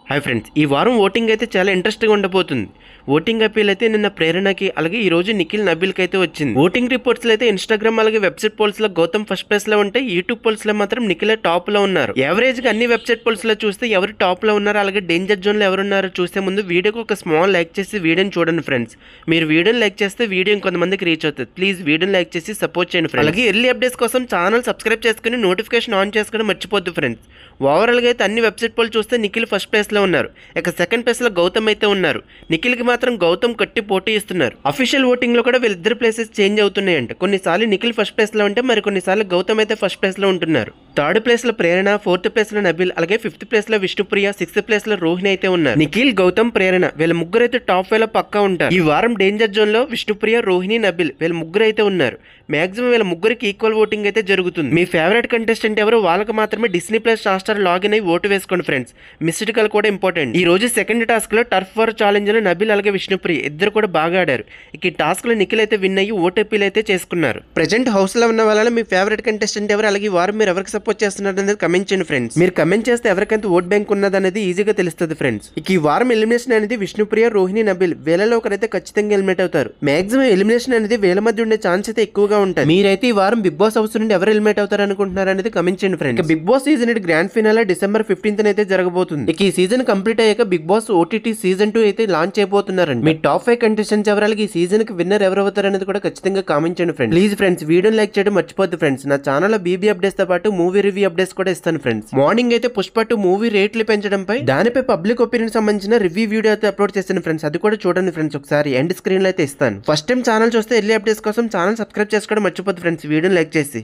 Hi friends, ఈ వారం voting అయితే చాలా ఇంట్రెస్టింగ్ ఉండబోతుంది. ఓటింగ్ అప్పీల్ అయితే నిన్న ప్రేరణకి, అలాగే ఈ రోజు నిఖిల్ నబీల్కి అయితే వచ్చింది. ఓటింగ్ రిపోర్ట్స్ లో అయితే ఇన్స్టాగ్రామ్ అలాగే వెబ్సైట్ పోల్స్ లో గౌతమ్ ఫస్ట్ ప్లేస్ లో ఉంటే, యూట్యూబ్ పోల్స్ లో మాత్రం నిఖిల్ టాప్ లో ఉన్నారు. యావరేజ్ గా అన్ని వెబ్సైట్ పోల్స్ లో చూస్తే ఎవరు టాప్ లో ఉన్నారు, అలాగే డేంజర్ జోన్ లో ఎవరున్నారో చూసే ముందు వీడియోకి ఒక స్మాల్ లైక్ చేసి వీడియోని చూడండి ఫ్రెండ్స్. మీరు వీడియోని లైక్ చేస్తే వీడియో ఇంకొంతమందికి రీచ్ అవుతుంది. ప్లీజ్ వీడియోని లైక్ చేసి సపోర్ట్ చేయండి ఫ్రెండ్స్. అలాగే ఎర్లీ అప్డేట్స్ కోసం ఛానల్ సబ్స్క్రైబ్ చేసుకుని నోటిఫికేషన్ ఆన్ చేసుకోవడం మర్చిపోద్దు ఫ్రెండ్స్. ఓవరాల్ గా అయితే అన్ని వెబ్సైట్ పోల్ చూస్తే నిఖిల్ ఫస్ట్ ప్లేస్ లో ఉన్నారు. ఇక సెకండ్ ప్లేస్ లో గౌతమ్ అయితే ఉన్నారు. నిఖిల్ కి మాత్రం గౌతమ్ కట్టి పోటీ ఇస్తున్నారు. అఫీషియల్ ఓటింగ్ లో కూడా వీళ్ళిద్దరు ప్లేసెస్ చేంజ్ అవుతున్నాయంట. కొన్నిసార్లు నిఖిల్ ఫస్ట్ ప్లేస్ లో ఉంటే మరి కొన్నిసార్లు గౌతమ్ అయితే ఫస్ట్ ప్లేస్ లో ఉంటున్నారు. థర్డ్ ప్లేస్ లో ప్రేరణ, ఫోర్త్ ప్లేస్ లో నబీల్, అలాగే ఫిఫ్త్ ప్లేస్ లో విష్ణుప్రియ, సిక్స్త్ ప్లేస్ లో రోహిణి అయితే ఉన్నారు. నిఖిల్, గౌతమ్, ప్రేరణ వీళ్ళ ముగ్గురు అయితే టాప్ 5 లో పక్కా ఉంటారు. ఈ వారం డేంజర్ జోన్ లో విష్ణుప్రియ, రోహిణి, నబీల్ వీళ్ళ ముగ్గురు అయితే ఉన్నారు. మాక్సిమం వీళ్ళ ముగ్గురికి ఈక్వల్ ఓటింగ్ అయితే జరుగుతుంది. మీ ఫేవరెట్ కంటెస్టెంట్ ఎవరు వాళ్ళకి మాత్రమే డిస్నీ ప్లస్ స్టార్ లాగిన్ అయ్యి ఓటు వేసుకోండి ఫ్రెండ్స్. మిస్డ్ కాల్ కూడా ఇంపార్టెంట్. ఈ రోజు సెకండ్ టాస్క్ లో టర్ఫ్ వార్ ఛాలెంజ్ లో నబీల్ అలాగే విష్ణుప్రియ ఇద్దరు కూడా బాగా ఆడారు. ఇక ఈ టాస్క్ లో నిఖిల్ అయితే విన్ అయ్యి ఓటు అప్పీల్ అయితే చేసుకున్నారు. ప్రెజెంట్ హౌస్ లో ఉన్న వాళ్ళ మీ ఫేవరెట్ కంటెస్టెంట్ ఎవరు, అలాగే ఈ వారం మీరు ఎవరికి సపోర్ట్ చేస్తున్నారు అనేది కమెంట్ చేయండి ఫ్రెండ్స్. మీరు కమెంట్ చేస్తే ఎవరికైతే ఓట్ బ్యాంక్ ఉన్నది అనేది ఈజీగా తెలుస్తుంది ఫ్రెండ్స్. ఇక ఈ వారం ఎలిమినేషన్ అనేది విష్ణుప్రియ, రోహిణి, నబీల్ వీళ్ళలో ఒకరైతే ఖచ్చితంగా ఎలిమినేట్ అవుతారు. మాక్సిమం ఎలిమినేషన్ అనేది వీళ్ళ మధ్య ఉండే ఛాన్స్ అయితే ఎక్కువగా ఉంటుంది. మీరైతే ఈ వారం బిగ్ బాస్ హౌస్ నుండి ఎవరు ఎలిమినేట్ అవుతారు అనుకుంటున్నారు అనేది కమెంట్ చేయండి ఫ్రెండ్స్. ఇక Bigg Boss season 8 grand finale December 15th అయితే జరగబోతుంది. ఇక ఈ సీజన్ కంప్లీట్ అయ్యాక బిగ్ బాస్ ఓటీటీ సీజన్ 2 అయితే లాంచ్ అయిపోతున్నారండి. మీ టాప్ 5 కంటెస్టెంట్స్ ఎవరు, ఈ సీజన్ కి విన్నర్ ఎవరు అవుతారు అనేది కూడా ఖచ్చితంగా కామెంట్ చేయండి ఫ్రెండ్స్. ప్లీజ్ ఫ్రెండ్స్ వీడియోని లైక్ చేయడం మర్చిపోద్దు ఫ్రెండ్స్. నా ఛానల్ లో బీబీ అప్డేట్స్ తో పాటు మూవీ రివ్యూ అప్డేట్స్ కూడా ఇస్తాను ఫ్రెండ్స్. మార్నింగ్ అయితే పుష్ప 2 మూవీ రేట్లు పెంచడంపై దానిపై పబ్లిక్ ఒపీనియన్ సంబంధించిన రివ్యూ వీడియో అయితే అప్లోడ్ చేస్తాను ఫ్రెండ్స్. అది కూడా చూడండి ఫ్రెండ్స్. ఒకసారి ఎండ్ స్క్రీన్ లో అయితే ఇస్తాను. ఫస్ట్ టైం ఛానల్ చూస్తే ఎర్లీ అప్డేట్స్ కోసం ఛానల్ సబ్స్క్రైబ్ చేసుకోవడం మర్చిపోద్దు ఫ్రెండ్స్. వీడియోని లైక్ చేసి